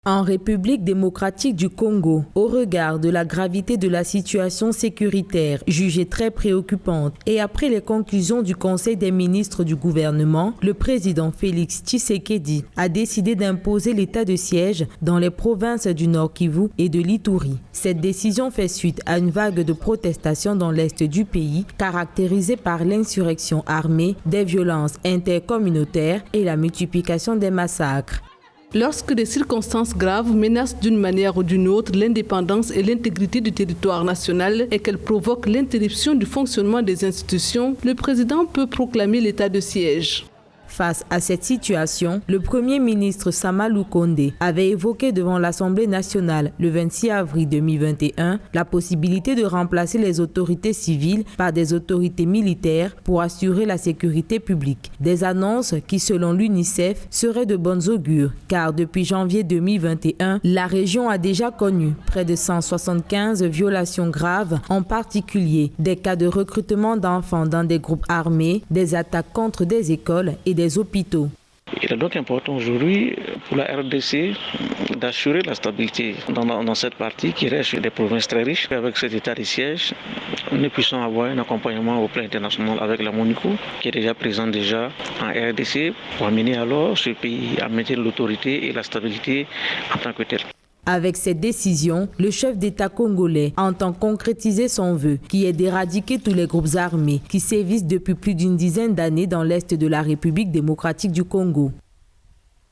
En République démocratique du Congo, au regard de la gravité de la situation sécuritaire jugée très préoccupante et après les conclusions du Conseil des ministres du gouvernement, le président Félix Tshisekedi a décidé d'imposer l'état de siège dans les provinces du Nord Kivu et de l'Ituri. Cette décision fait suite à une vague de protestations dans l'est du pays, caractérisée par l'insurrection armée, des violences intercommunautaires et la multiplication des massacres. Lorsque des circonstances graves menacent d'une manière ou d'une autre l'indépendance et l'intégrité du territoire national et qu'elles provoquent l'interruption du fonctionnement des institutions, le président peut proclamer l'état de siège. Face à cette situation, le Premier ministre Sama Lukonde avait évoqué devant l'Assemblée nationale le 26 avril 2021 la possibilité de remplacer les autorités civiles par des autorités militaires pour assurer la sécurité publique. Des annonces qui, selon l'UNICEF, seraient de bonnes augures, car depuis janvier 2021, la région a déjà connu près de 175 violations graves, en particulier des cas de recrutement d'enfants dans des groupes armés, des attaques contre des écoles et des hôpitaux. Il est donc important aujourd'hui pour la RDC d'assurer la stabilité dans cette partie qui reste des provinces très riches. Avec cet état de siège, nous puissions avoir un accompagnement au plan international avec la MONUSCO qui est déjà présente en RDC pour amener alors ce pays à maintenir l'autorité et la stabilité en tant que tel. Avec cette décision, le chef d'État congolais entend concrétiser son vœu, qui est d'éradiquer tous les groupes armés qui sévissent depuis plus d'une dizaine d'années dans l'est de la République démocratique du Congo.